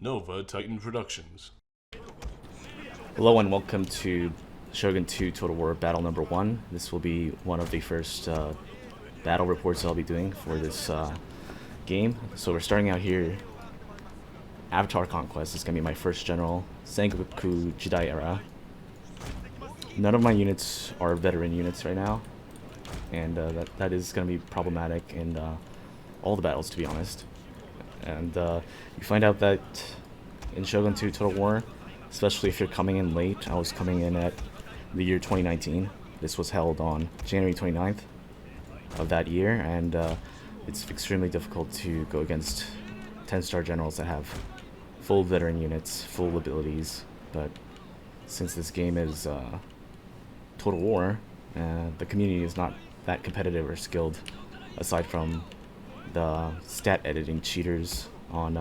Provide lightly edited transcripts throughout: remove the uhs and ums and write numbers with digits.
NovaTitanProductions. Hello and welcome to Shogun 2 Total War Battle number 1. This will be one of the first battle reports I'll be doing for this game. So we're starting out here. Avatar Conquest is going to be my first general. Sengoku Jidai era. None of my units are veteran units right now. And that is going to be problematic in all the battles, to be honest. And you find out that in Shogun 2 Total War, especially if you're coming in late, I was coming in at the year 2019. This was held on January 29th of that year, and it's extremely difficult to go against 10-star generals that have full veteran units, full abilities. But since this game is Total War, the community is not that competitive or skilled, aside from the stat editing cheaters on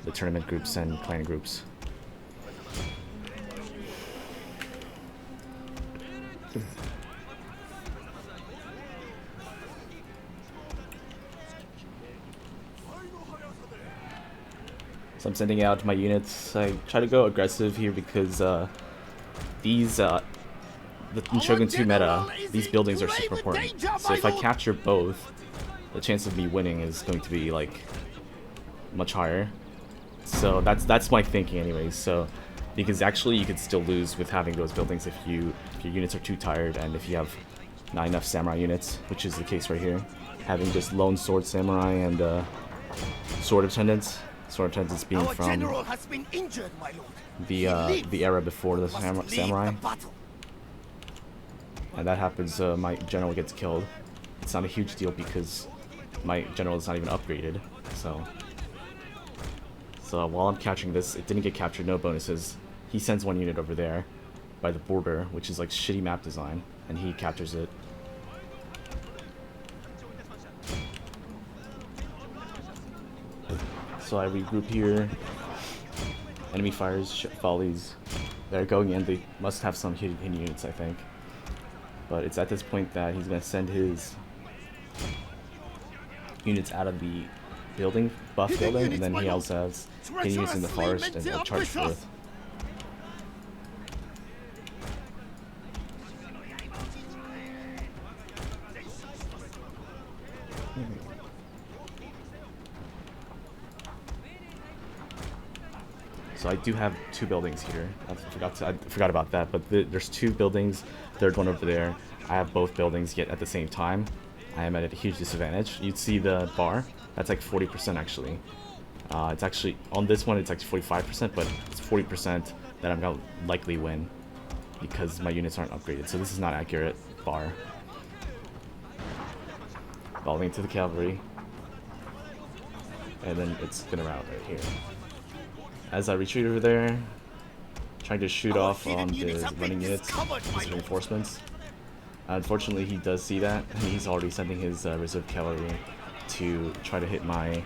the tournament groups and clan groups. So I'm sending out my units. I try to go aggressive here because these in Shogun 2 meta, these buildings are super important. So if I capture both, the chance of me winning is going to be like much higher. So that's my thinking anyways. So because actually you could still lose with having those buildings if your units are too tired, and if you have not enough samurai units, which is the case right here. Having just lone sword samurai and sword attendants. Sword attendants being from the era before the samurai. And that happens, my general gets killed. It's not a huge deal because my general is not even upgraded. So while I'm capturing this, it didn't get captured, no bonuses. He sends one unit over there by the border, which is like shitty map design, and he captures it. So I regroup here. Enemy fires, volleys. They're going in. They must have some hidden units, I think. But it's at this point that he's going to send his units out of the building, buff building, and then he also has hidden units in the forest, and he'll charge forth. So I do have two buildings here. I forgot about that, but there's two buildings, third one over there. I have both buildings yet at the same time. I am at a huge disadvantage. You'd see the bar. That's like 40% actually. It's actually, on this one it's actually 45%, but it's 40% that I'm gonna likely win because my units aren't upgraded. So this is not accurate bar. Falling into the cavalry. And then it's gonna route right here. As I retreat over there, trying to shoot off on the running units, his reinforcements. Unfortunately, he does see that, and he's already sending his reserve cavalry to try to hit my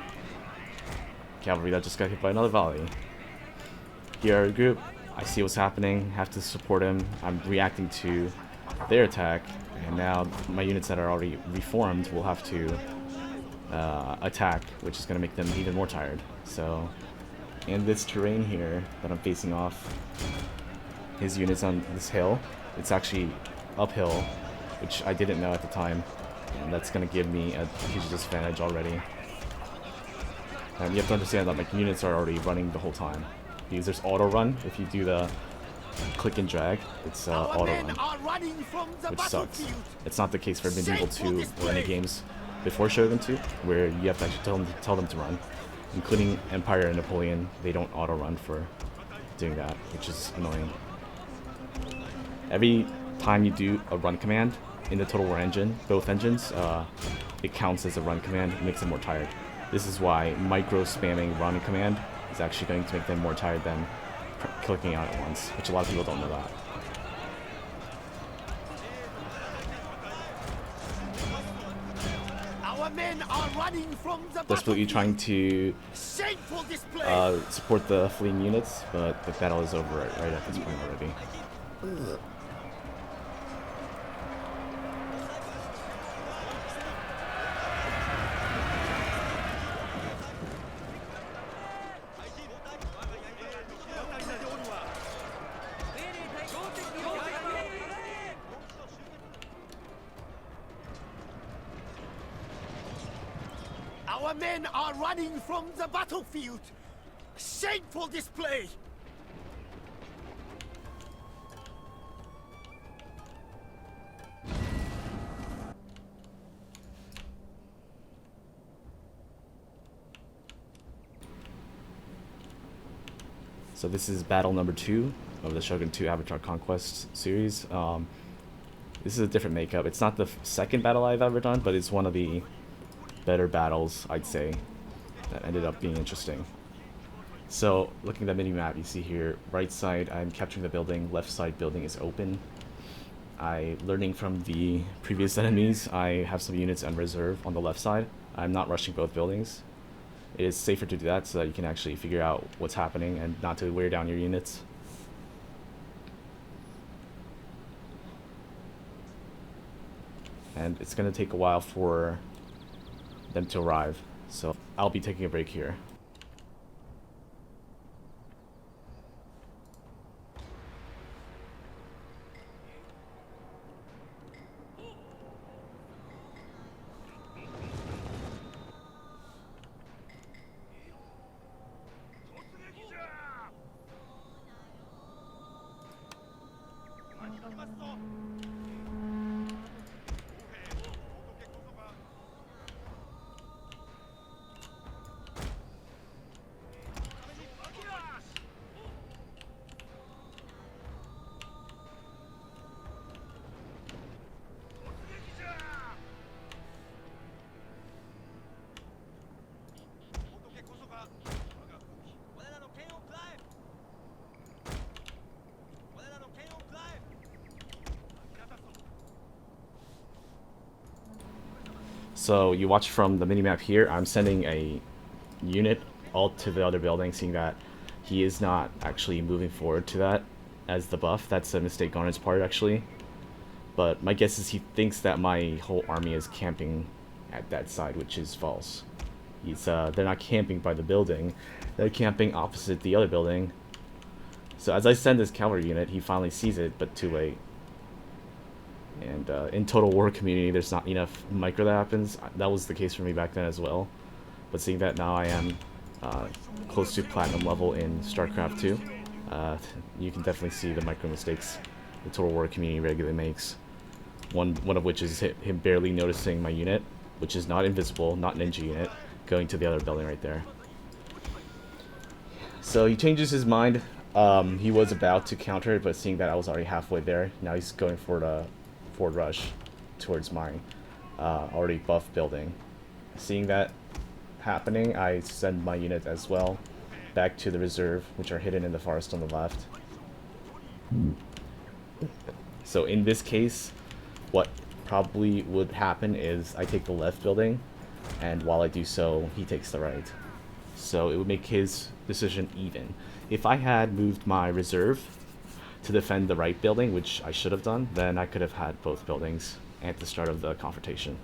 cavalry that just got hit by another volley. Here are a group. I see what's happening, have to support him. I'm reacting to their attack, and now my units that are already reformed will have to attack, which is going to make them even more tired. So in this terrain here that I'm facing off, his units on this hill, it's actually uphill, which I didn't know at the time, and that's going to give me a huge disadvantage already. And you have to understand that my units are already running the whole time, because there's auto run. If you do the click and drag, it's auto run, which sucks. It's not the case for Medieval 2 or any games before Shogun 2, where you have to actually tell them to run. Including Empire and Napoleon, they don't auto run for doing that, which is annoying. Every time you do a run command in the Total War engine, both engines, it counts as a run command. It makes them more tired. This is why micro spamming run command is actually going to make them more tired than clicking out at once, which a lot of people don't know that. Desperately trying to support the fleeing units, but the battle is over right at this point already. Our men are running from the battlefield! Shameful display! So this is battle number 2 of the Shogun 2 Avatar Conquest series. This is a different makeup. It's not the second battle I've ever done, but it's one of the better battles, I'd say, that ended up being interesting. So, looking at the mini-map, you see here, right side, I'm capturing the building, left side building is open. Learning from the previous enemies, I have some units on reserve on the left side. I'm not rushing both buildings. It is safer to do that so that you can actually figure out what's happening and not to wear down your units. And it's going to take a while for them to arrive, so I'll be taking a break here. So you watch from the minimap here, I'm sending a unit all to the other building, seeing that he is not actually moving forward to that as the buff. That's a mistake on his part, actually. But my guess is he thinks that my whole army is camping at that side, which is false. They're not camping by the building, they're camping opposite the other building. So as I send this cavalry unit, he finally sees it, but too late. And in Total War community, there's not enough micro that happens. That was the case for me back then as well. But seeing that now I am close to platinum level in StarCraft 2, you can definitely see the micro mistakes the Total War community regularly makes. One of which is him barely noticing my unit, which is not invisible, not ninja unit, going to the other building right there. So he changes his mind. He was about to counter it, but seeing that I was already halfway there, now he's going for the forward rush towards my already buff building. Seeing that happening, I send my unit as well back to the reserve, which are hidden in the forest on the left. So in this case, what probably would happen is I take the left building, and while I do so, he takes the right. So it would make his decision even. If I had moved my reserve to defend the right building, which I should have done, then I could have had both buildings at the start of the confrontation.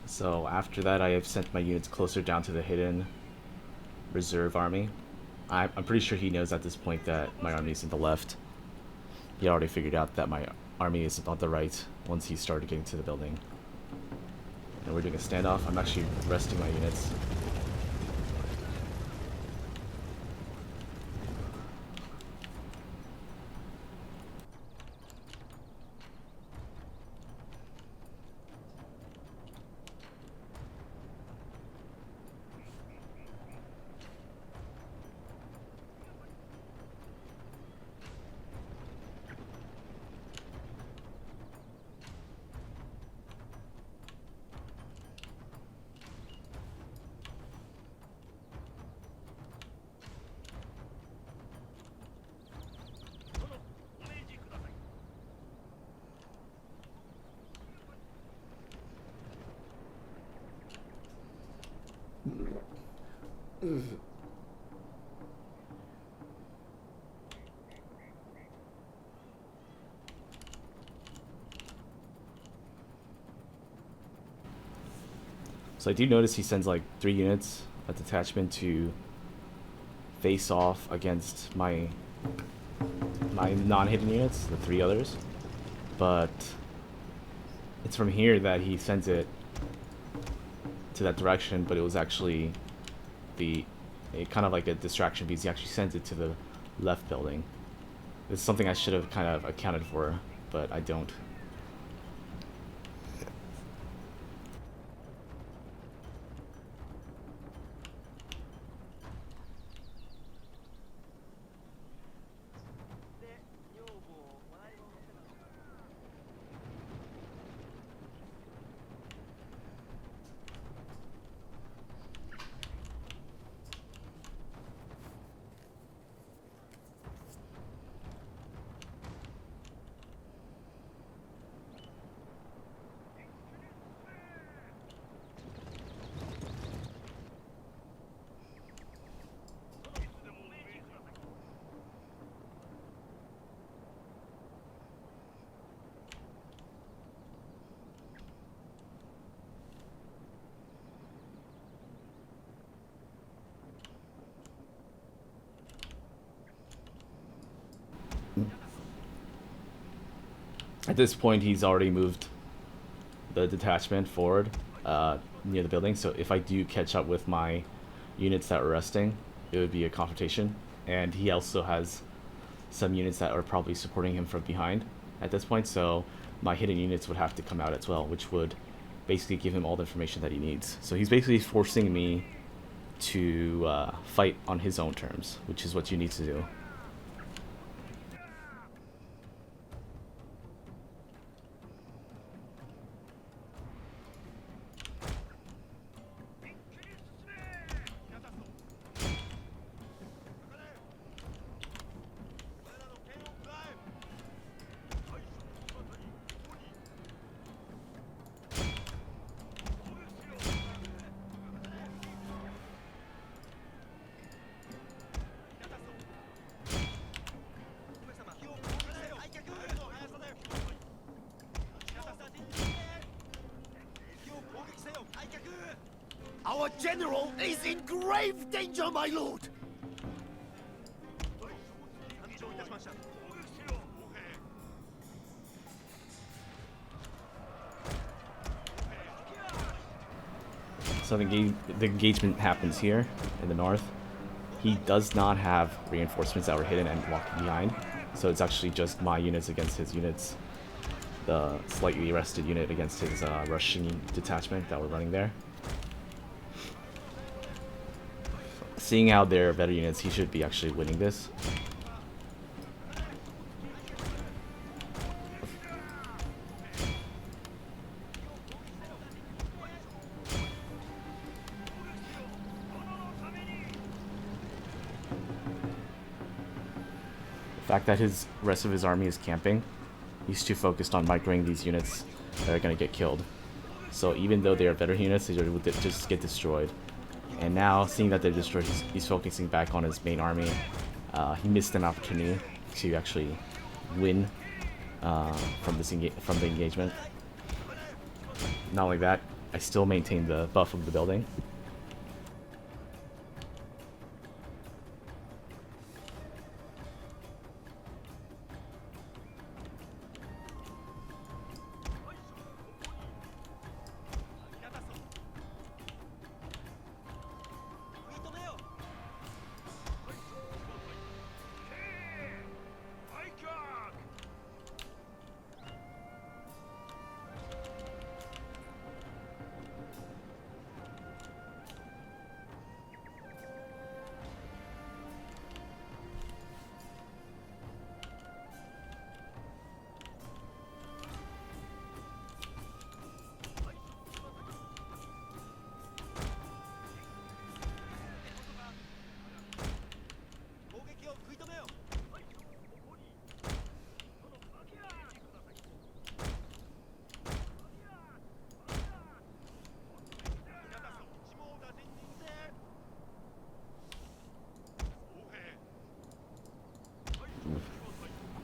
So after that, I have sent my units closer down to the hidden reserve army. I'm pretty sure he knows at this point that my army is on the left. He already figured out that my army is on the right once he started getting to the building. And we're doing a standoff. I'm actually resting my units. So I do notice he sends like 3 units, a detachment, to face off against my non-hidden units, the 3 others. But it's from here that he sends it to that direction, but it was actually kind of like a distraction because he actually sends it to the left building. It's something I should have kind of accounted for, but I don't. At this point, he's already moved the detachment forward near the building, so if I do catch up with my units that were resting, it would be a confrontation. And he also has some units that are probably supporting him from behind at this point, so my hidden units would have to come out as well, which would basically give him all the information that he needs. So he's basically forcing me to fight on his own terms, which is what you need to do. Our general is in grave danger, my lord! So the engagement happens here in the north. he does not have reinforcements that were hidden and walking behind. So it's actually just my units against his units. The slightly rested unit against his rushing detachment that were running there. Seeing how they're better units, he should be actually winning this. The fact that his rest of his army is camping, he's too focused on microing these units that are going to get killed. So even though they are better units, they will just get destroyed. And now, seeing that they're destroyed, he's focusing back on his main army. He missed an opportunity to actually win from the engagement. Not only that, I still maintain the buff of the building.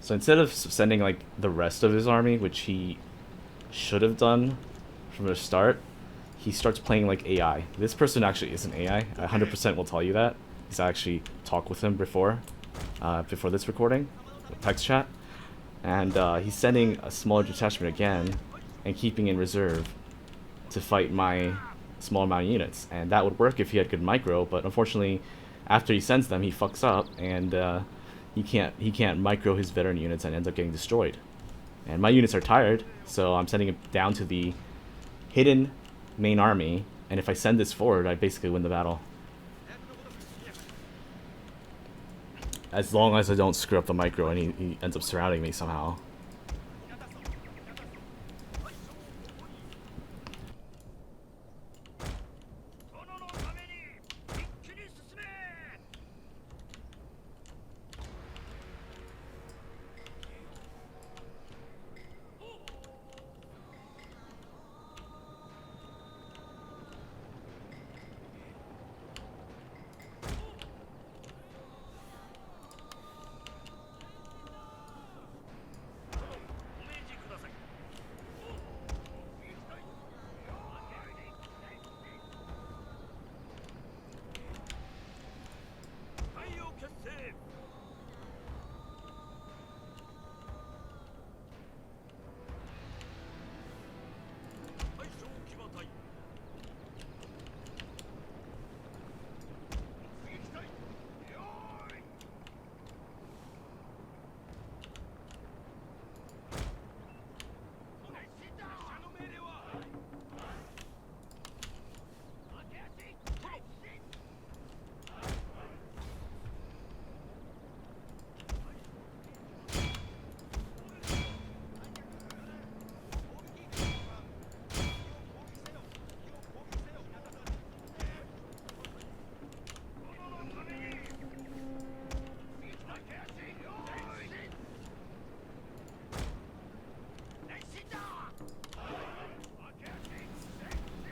So instead of sending like the rest of his army, which he should have done from the start, he starts playing like AI. This person actually isn't AI. I 100% will tell you that, because I actually talked with him before this recording, text chat, and he's sending a smaller detachment again and keeping in reserve to fight my small amount of units. And that would work if he had good micro, but unfortunately, after he sends them, he fucks up and he can't micro his veteran units and ends up getting destroyed. And my units are tired, so I'm sending it down to the hidden main army, and if I send this forward, I basically win the battle. As long as I don't screw up the micro and he ends up surrounding me somehow.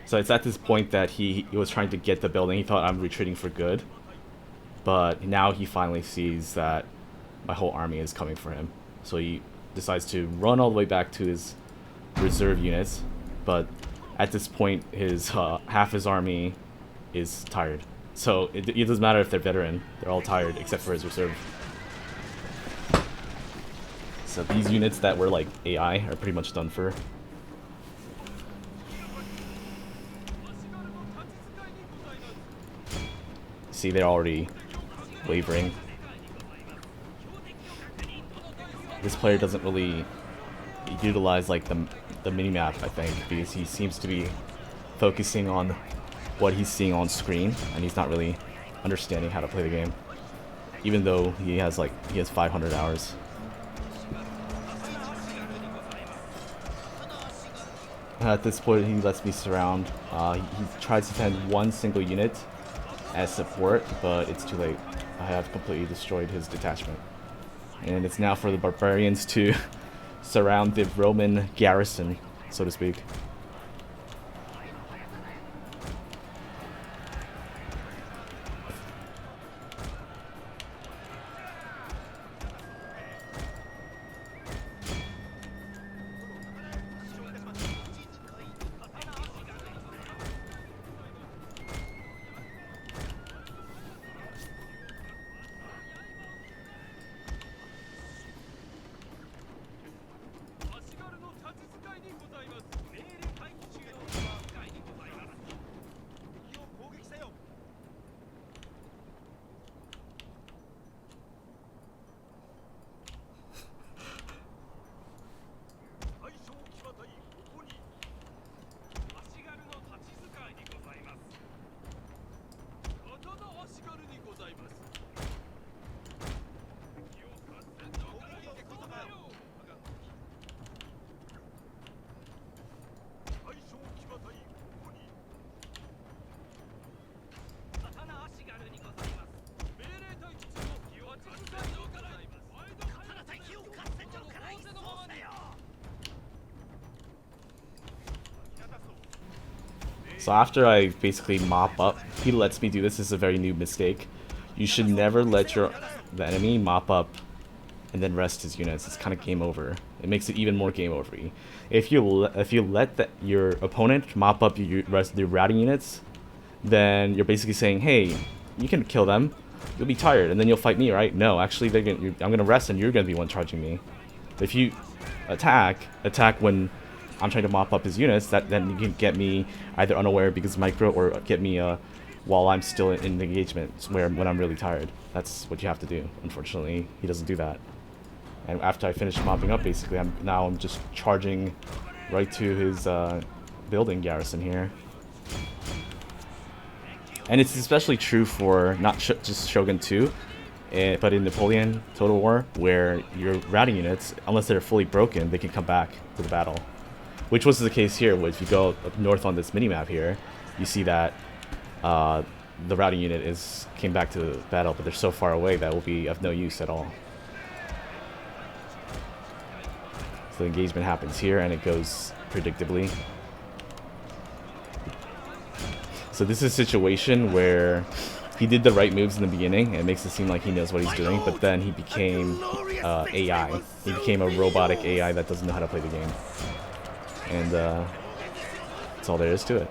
So it's at this point that he was trying to get the building. He thought I'm retreating for good. But now he finally sees that my whole army is coming for him. So he decides to run all the way back to his reserve units. But at this point, his half his army is tired. So it doesn't matter if they're veteran. They're all tired except for his reserve. So these units that were like AI are pretty much done for. See, they're already wavering. This player doesn't really utilize like the mini-map, I think, because he seems to be focusing on what he's seeing on screen, and he's not really understanding how to play the game, even though he has 500 hours. At this point, he lets me surround. He tries to send one single unit as support, but it's too late. I have completely destroyed his detachment. And it's now for the barbarians to surround the Roman garrison, so to speak. So after I basically mop up, he lets me do this. This is a very new mistake. You should never let the enemy mop up and then rest his units. It's kind of game over. It makes it even more game over-y. If you let your opponent mop up your routing units, then you're basically saying, hey, you can kill them. You'll be tired, and then you'll fight me, right? No, actually, I'm gonna rest, and you're gonna be one charging me. If you attack when I'm trying to mop up his units, then you can get me either unaware because micro, or get me while I'm still in the engagement, when I'm really tired. That's what you have to do. Unfortunately, he doesn't do that. And after I finish mopping up, basically, I'm just charging right to his building garrison here. And it's especially true for not just Shogun 2, but in Napoleon Total War, where your routing units, unless they're fully broken, they can come back to the battle. Which was the case here, where if you go up north on this minimap here, you see that the routing unit came back to the battle, but they're so far away that will be of no use at all. So the engagement happens here, and it goes predictably. So this is a situation where he did the right moves in the beginning, and it makes it seem like he knows what he's doing, but then he became AI. He became a robotic AI that doesn't know how to play the game. And that's all there is to it.